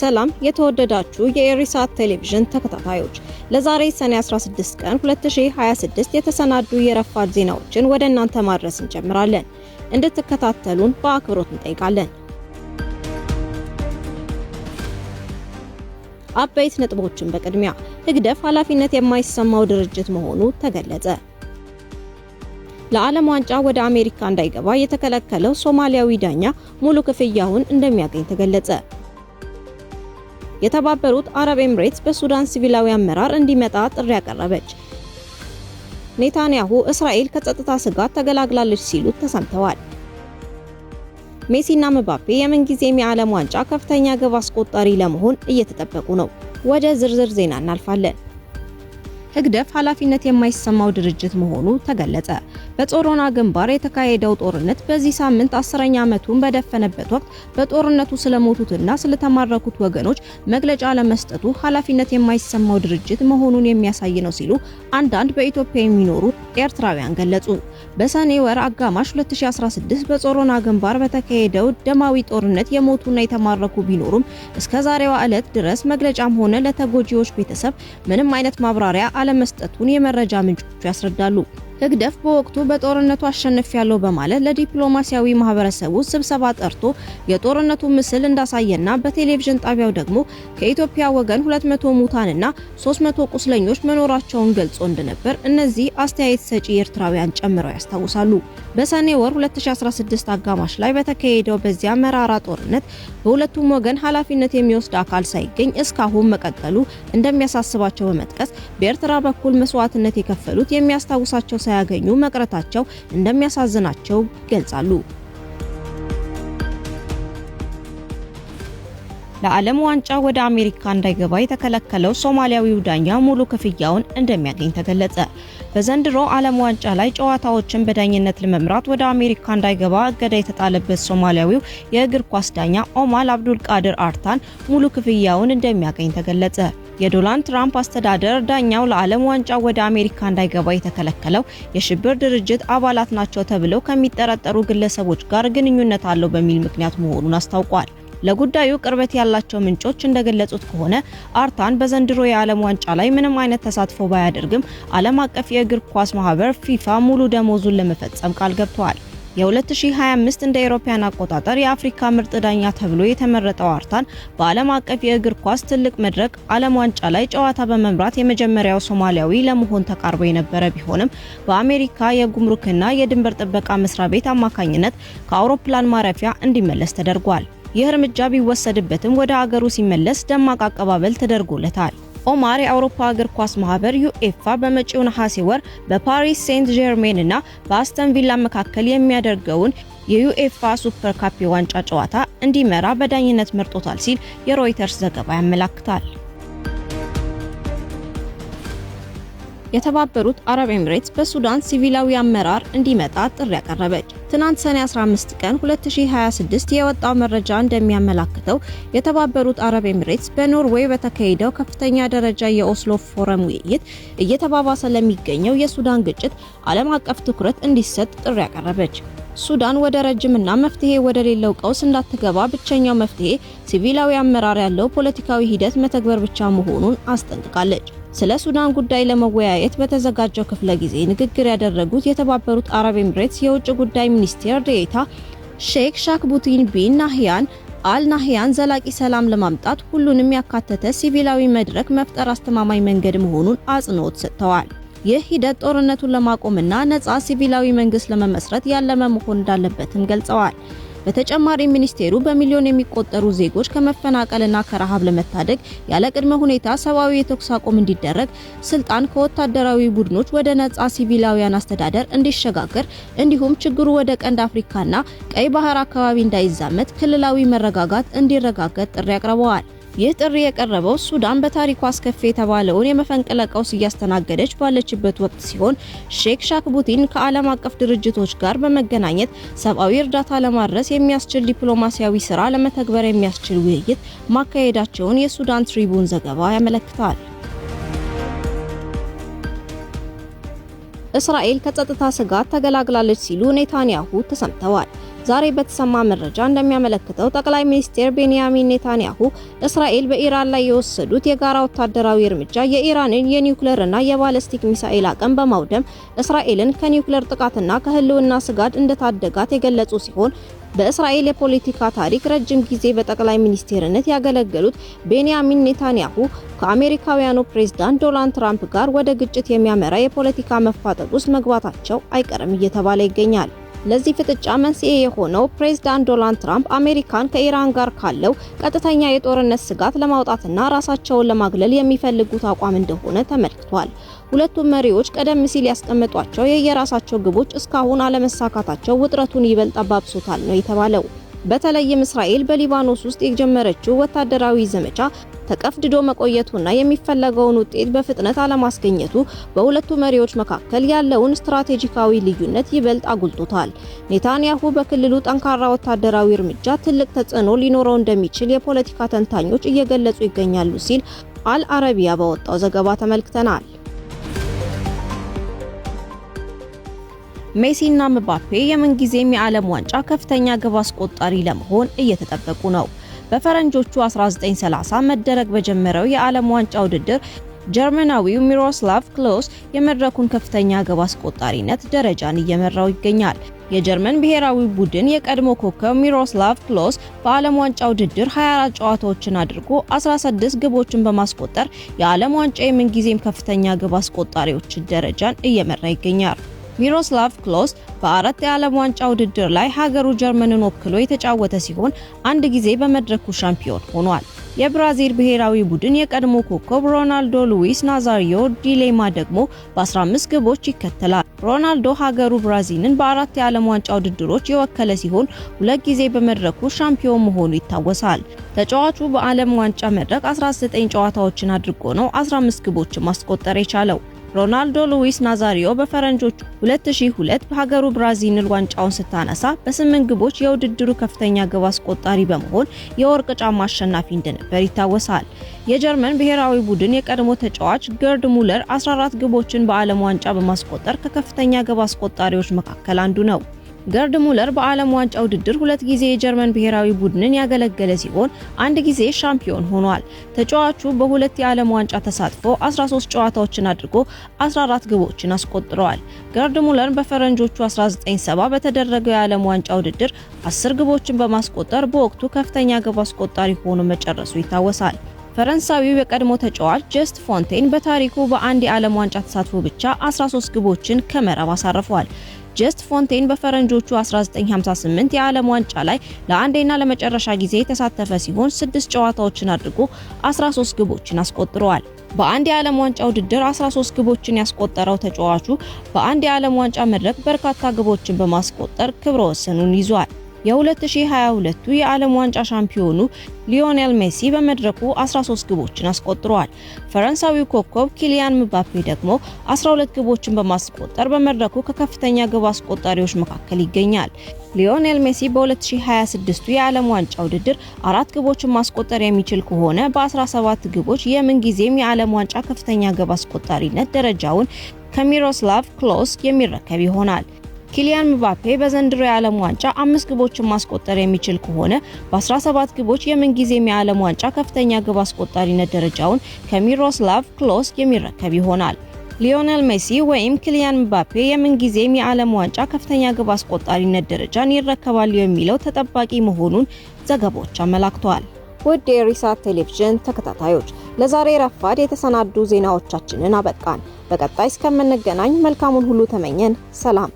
ሰላም የተወደዳችሁ የኢሪሳት ቴሌቪዥን ተከታታዮች፣ ለዛሬ ሰኔ 16 ቀን 2026 የተሰናዱ የረፋድ ዜናዎችን ወደ እናንተ ማድረስ እንጀምራለን። እንድትከታተሉን በአክብሮት እንጠይቃለን። አበይት ነጥቦችን በቅድሚያ ህግደፍ ኃላፊነት የማይሰማው ድርጅት መሆኑ ተገለጸ። ለዓለም ዋንጫ ወደ አሜሪካ እንዳይገባ የተከለከለው ሶማሊያዊ ዳኛ ሙሉ ክፍያውን እንደሚያገኝ ተገለጸ። የተባበሩት አረብ ኤምሬትስ በሱዳን ሲቪላዊ አመራር እንዲመጣ ጥሪ ያቀረበች። ኔታንያሁ እስራኤል ከጸጥታ ስጋት ተገላግላለች ሲሉ ተሰምተዋል። ሜሲና ምባፔ የምንጊዜም የዓለም ዋንጫ ከፍተኛ ግብ አስቆጣሪ ለመሆን እየተጠበቁ ነው። ወደ ዝርዝር ዜና እናልፋለን። ህግደፍ ኃላፊነት የማይሰማው ድርጅት መሆኑ ተገለጸ። በጾሮና ግንባር የተካሄደው ጦርነት በዚህ ሳምንት 10ኛ ዓመቱን በደፈነበት ወቅት በጦርነቱ ስለሞቱትና ስለተማረኩት ወገኖች መግለጫ ለመስጠቱ ኃላፊነት የማይሰማው ድርጅት መሆኑን የሚያሳይ ነው ሲሉ አንዳንድ በኢትዮጵያ የሚኖሩ ኤርትራውያን ገለጹ። በሰኔ ወር አጋማሽ 2016 በጾሮና ግንባር በተካሄደው ደማዊ ጦርነት የሞቱና የተማረኩ ቢኖሩም እስከ ዛሬዋ ዕለት ድረስ መግለጫም ሆነ ለተጎጂዎች ቤተሰብ ምንም አይነት ማብራሪያ አለመስጠቱን የመረጃ ምንጮቹ ያስረዳሉ። ህግደፍ በወቅቱ በጦርነቱ አሸንፊያለሁ በማለት ለዲፕሎማሲያዊ ማህበረሰቡ ስብሰባ ጠርቶ የጦርነቱ ምስል እንዳሳየና በቴሌቪዥን ጣቢያው ደግሞ ከኢትዮጵያ ወገን 200 ሙታንና 300 ቁስለኞች መኖራቸውን ገልጾ እንደነበር እነዚህ አስተያየት ሰጪ ኤርትራውያን ጨምረው ያስታውሳሉ። በሰኔ ወር 2016 አጋማሽ ላይ በተካሄደው በዚያ መራራ ጦርነት በሁለቱም ወገን ኃላፊነት የሚወስድ አካል ሳይገኝ እስካሁን መቀጠሉ እንደሚያሳስባቸው በመጥቀስ በኤርትራ በኩል መስዋዕትነት የከፈሉት የሚያስታውሳቸው ሳያገኙ መቅረታቸው እንደሚያሳዝናቸው ገልጻሉ። ለዓለም ዋንጫ ወደ አሜሪካ እንዳይገባ የተከለከለው ሶማሊያዊው ዳኛ ሙሉ ክፍያውን እንደሚያገኝ ተገለጸ። በዘንድሮ ዓለም ዋንጫ ላይ ጨዋታዎችን በዳኝነት ለመምራት ወደ አሜሪካ እንዳይገባ እገዳ የተጣለበት ሶማሊያዊው የእግር ኳስ ዳኛ ኦማር አብዱል ቃድር አርታን ሙሉ ክፍያውን እንደሚያገኝ ተገለጸ። የዶናልድ ትራምፕ አስተዳደር ዳኛው ለዓለም ዋንጫ ወደ አሜሪካ እንዳይገባ የተከለከለው የሽብር ድርጅት አባላት ናቸው ተብለው ከሚጠረጠሩ ግለሰቦች ጋር ግንኙነት አለው በሚል ምክንያት መሆኑን አስታውቋል። ለጉዳዩ ቅርበት ያላቸው ምንጮች እንደገለጹት ከሆነ አርታን በዘንድሮ የዓለም ዋንጫ ላይ ምንም አይነት ተሳትፎ ባያደርግም ዓለም አቀፍ የእግር ኳስ ማህበር ፊፋ ሙሉ ደሞዙን ለመፈጸም ቃል ገብቷል። የ2025 እንደ አውሮፓውያን አቆጣጠር የአፍሪካ ምርጥ ዳኛ ተብሎ የተመረጠው አርታን በዓለም አቀፍ የእግር ኳስ ትልቅ መድረክ ዓለም ዋንጫ ላይ ጨዋታ በመምራት የመጀመሪያው ሶማሊያዊ ለመሆን ተቃርቦ የነበረ ቢሆንም በአሜሪካ የጉምሩክና የድንበር ጥበቃ መስሪያ ቤት አማካኝነት ከአውሮፕላን ማረፊያ እንዲመለስ ተደርጓል። ይህ እርምጃ ቢወሰድበትም ወደ ሀገሩ ሲመለስ ደማቅ አቀባበል ተደርጎለታል። ኦማር የአውሮፓ እግር ኳስ ማህበር ዩኤፋ በመጪው ነሐሴ ወር በፓሪስ ሴንት ጀርሜን እና በአስተን ቪላ መካከል የሚያደርገውን የዩኤፋ ሱፐር ካፕ የዋንጫ ጨዋታ እንዲመራ በዳኝነት መርጦታል ሲል የሮይተርስ ዘገባ ያመለክታል። የተባበሩት አረብ ኤምሬትስ በሱዳን ሲቪላዊ አመራር እንዲመጣ ጥሪ ያቀረበች። ትናንት ሰኔ 15 ቀን 2026 የወጣው መረጃ እንደሚያመለክተው የተባበሩት አረብ ኤምሬትስ በኖርዌይ በተካሄደው ከፍተኛ ደረጃ የኦስሎ ፎረም ውይይት እየተባባሰ ለሚገኘው የሱዳን ግጭት ዓለም አቀፍ ትኩረት እንዲሰጥ ጥሪ ያቀረበች። ሱዳን ወደ ረጅምና መፍትሄ ወደ ሌለው ቀውስ እንዳትገባ ብቸኛው መፍትሄ ሲቪላዊ አመራር ያለው ፖለቲካዊ ሂደት መተግበር ብቻ መሆኑን አስጠንቅቃለች። ስለ ሱዳን ጉዳይ ለመወያየት በተዘጋጀው ክፍለ ጊዜ ንግግር ያደረጉት የተባበሩት አረብ ኤምሬትስ የውጭ ጉዳይ ሚኒስቴር ዴኤታ ሼክ ሻክቡቲን ቢን ናህያን አል ናህያን ዘላቂ ሰላም ለማምጣት ሁሉንም ያካተተ ሲቪላዊ መድረክ መፍጠር አስተማማኝ መንገድ መሆኑን አጽንኦት ሰጥተዋል። ይህ ሂደት ጦርነቱን ለማቆምና ነፃ ሲቪላዊ መንግስት ለመመስረት ያለመ መሆን እንዳለበትም ገልጸዋል። በተጨማሪ ሚኒስቴሩ በሚሊዮን የሚቆጠሩ ዜጎች ከመፈናቀልና ከረሃብ ለመታደግ ያለ ቅድመ ሁኔታ ሰብአዊ የተኩስ አቁም እንዲደረግ፣ ስልጣን ከወታደራዊ ቡድኖች ወደ ነፃ ሲቪላውያን አስተዳደር እንዲሸጋገር እንዲሁም ችግሩ ወደ ቀንድ አፍሪካና ቀይ ባህር አካባቢ እንዳይዛመት ክልላዊ መረጋጋት እንዲረጋገጥ ጥሪ አቅርበዋል። ይህ ጥሪ የቀረበው ሱዳን በታሪኳ አስከፊ የተባለውን የመፈንቅለ ቀውስ እያስተናገደች ባለችበት ወቅት ሲሆን ሼክ ሻክቡቲን ከዓለም አቀፍ ድርጅቶች ጋር በመገናኘት ሰብአዊ እርዳታ ለማድረስ የሚያስችል ዲፕሎማሲያዊ ስራ ለመተግበር የሚያስችል ውይይት ማካሄዳቸውን የሱዳን ትሪቡን ዘገባ ያመለክታል። እስራኤል ከጸጥታ ስጋት ተገላግላለች ሲሉ ኔታንያሁ ተሰምተዋል። ዛሬ በተሰማ መረጃ እንደሚያመለክተው ጠቅላይ ሚኒስትር ቤንያሚን ኔታንያሁ እስራኤል በኢራን ላይ የወሰዱት የጋራ ወታደራዊ እርምጃ የኢራንን የኒውክሌርና የባለስቲክ ሚሳኤል አቅም በማውደም እስራኤልን ከኒውክሌር ጥቃትና ከህልውና ስጋት እንደታደጋት የገለጹ ሲሆን በእስራኤል የፖለቲካ ታሪክ ረጅም ጊዜ በጠቅላይ ሚኒስትርነት ያገለገሉት ቤንያሚን ኔታንያሁ ከአሜሪካውያኑ ፕሬዝዳንት ዶናልድ ትራምፕ ጋር ወደ ግጭት የሚያመራ የፖለቲካ መፋጠጥ ውስጥ መግባታቸው አይቀርም እየተባለ ይገኛል። ለዚህ ፍጥጫ መንስኤ የሆነው ፕሬዝዳንት ዶናልድ ትራምፕ አሜሪካን ከኢራን ጋር ካለው ቀጥተኛ የጦርነት ስጋት ለማውጣትና ራሳቸውን ለማግለል የሚፈልጉት አቋም እንደሆነ ተመልክቷል። ሁለቱም መሪዎች ቀደም ሲል ያስቀመጧቸው የየራሳቸው ግቦች እስካሁን አለመሳካታቸው ውጥረቱን ይበልጥ አባብሶታል ነው የተባለው። በተለይም እስራኤል በሊባኖስ ውስጥ የጀመረችው ወታደራዊ ዘመቻ ተቀፍድዶ መቆየቱና የሚፈለገውን ውጤት በፍጥነት አለማስገኘቱ በሁለቱ መሪዎች መካከል ያለውን ስትራቴጂካዊ ልዩነት ይበልጥ አጉልቶታል። ኔታንያሁ በክልሉ ጠንካራ ወታደራዊ እርምጃ ትልቅ ተጽዕኖ ሊኖረው እንደሚችል የፖለቲካ ተንታኞች እየገለጹ ይገኛሉ ሲል አል አረቢያ በወጣው ዘገባ ተመልክተናል። ሜሲና ምባፔ የምንጊዜም የዓለም ዋንጫ ከፍተኛ ግብ አስቆጣሪ ለመሆን እየተጠበቁ ነው። በፈረንጆቹ 1930 መደረግ በጀመረው የዓለም ዋንጫ ውድድር ጀርመናዊው ሚሮስላቭ ክሎስ የመድረኩን ከፍተኛ ግብ አስቆጣሪነት ደረጃን እየመራው ይገኛል። የጀርመን ብሔራዊ ቡድን የቀድሞ ኮከብ ሚሮስላቭ ክሎስ በዓለም ዋንጫ ውድድር 24 ጨዋታዎችን አድርጎ 16 ግቦችን በማስቆጠር የዓለም ዋንጫ የምንጊዜም ከፍተኛ ግብ አስቆጣሪዎች ደረጃን እየመራ ይገኛል። ሚሮስላቭ ክሎስ በአራት የዓለም ዋንጫ ውድድር ላይ ሀገሩ ጀርመንን ወክሎ የተጫወተ ሲሆን አንድ ጊዜ በመድረኩ ሻምፒዮን ሆኗል። የብራዚል ብሔራዊ ቡድን የቀድሞ ኮከብ ሮናልዶ ሉዊስ ናዛሪዮ ዲሌማ ደግሞ በ15 ግቦች ይከተላል። ሮናልዶ ሀገሩ ብራዚልን በአራት የዓለም ዋንጫ ውድድሮች የወከለ ሲሆን ሁለት ጊዜ በመድረኩ ሻምፒዮን መሆኑ ይታወሳል። ተጫዋቹ በዓለም ዋንጫ መድረክ 19 ጨዋታዎችን አድርጎ ነው 15 ግቦችን ማስቆጠር የቻለው። ሮናልዶ ሉዊስ ናዛሪዮ በፈረንጆቹ 2002 በሀገሩ ብራዚል ዋንጫውን ስታነሳ በ8 ግቦች የውድድሩ ከፍተኛ ግብ አስቆጣሪ በመሆን የወርቅ ጫማ አሸናፊ እንደነበር ይታወሳል። የጀርመን ብሔራዊ ቡድን የቀድሞ ተጫዋች ገርድ ሙለር 14 ግቦችን በዓለም ዋንጫ በማስቆጠር ከከፍተኛ ግብ አስቆጣሪዎች መካከል አንዱ ነው። ገርድ ሙለር በዓለም ዋንጫ ውድድር ሁለት ጊዜ የጀርመን ብሔራዊ ቡድንን ያገለገለ ሲሆን አንድ ጊዜ ሻምፒዮን ሆኗል። ተጫዋቹ በሁለት የዓለም ዋንጫ ተሳትፎ 13 ጨዋታዎችን አድርጎ 14 ግቦችን አስቆጥሯል። ገርድ ሙለር በፈረንጆቹ 1970 በተደረገው የዓለም ዋንጫ ውድድር 10 ግቦችን በማስቆጠር በወቅቱ ከፍተኛ ግብ አስቆጣሪ ሆኖ መጨረሱ ይታወሳል። ፈረንሳዊው የቀድሞ ተጫዋች ጀስት ፎንቴን በታሪኩ በአንድ የዓለም ዋንጫ ተሳትፎ ብቻ 13 ግቦችን ከመረብ አሳርፏል። ጀስት ፎንቴን በፈረንጆቹ 1958 የዓለም ዋንጫ ላይ ለአንዴና ለመጨረሻ ጊዜ የተሳተፈ ሲሆን 6 ጨዋታዎችን አድርጎ 13 ግቦችን አስቆጥሯል። በአንድ የዓለም ዋንጫ ውድድር 13 ግቦችን ያስቆጠረው ተጫዋቹ በአንድ የዓለም ዋንጫ መድረክ በርካታ ግቦችን በማስቆጠር ክብረ ወሰኑን ይዟል። የ2022 የዓለም ዋንጫ ሻምፒዮኑ ሊዮኔል ሜሲ በመድረኩ 13 ግቦችን አስቆጥሯል። ፈረንሳዊው ኮከብ ኪሊያን ምባፔ ደግሞ 12 ግቦችን በማስቆጠር በመድረኩ ከከፍተኛ ግብ አስቆጣሪዎች መካከል ይገኛል። ሊዮኔል ሜሲ በ2026 የዓለም ዋንጫ ውድድር 4 ግቦችን ማስቆጠር የሚችል ከሆነ በ17 ግቦች የምንጊዜም የዓለም ዋንጫ ከፍተኛ ግብ አስቆጣሪነት ደረጃውን ከሚሮስላቭ ክሎስ የሚረከብ ይሆናል። ኪሊያን ምባፔ በዘንድሮ የዓለም ዋንጫ 5 ግቦችን ማስቆጠር የሚችል ከሆነ በ17 ግቦች የምንጊዜም የዓለም ዋንጫ ከፍተኛ ግብ አስቆጣሪነት ደረጃውን ከሚሮስላቭ ክሎስ የሚረከብ ይሆናል። ሊዮኔል ሜሲ ወይም ኪሊያን ምባፔ የምንጊዜም የዓለም ዋንጫ ከፍተኛ ግብ አስቆጣሪነት ደረጃን ይረከባሉ የሚለው ተጠባቂ መሆኑን ዘገባዎች አመላክተዋል። ውድ የሪሳት ቴሌቪዥን ተከታታዮች ለዛሬ ረፋድ የተሰናዱ ዜናዎቻችንን አበቃን። በቀጣይ እስከምንገናኝ መልካሙን ሁሉ ተመኘን። ሰላም።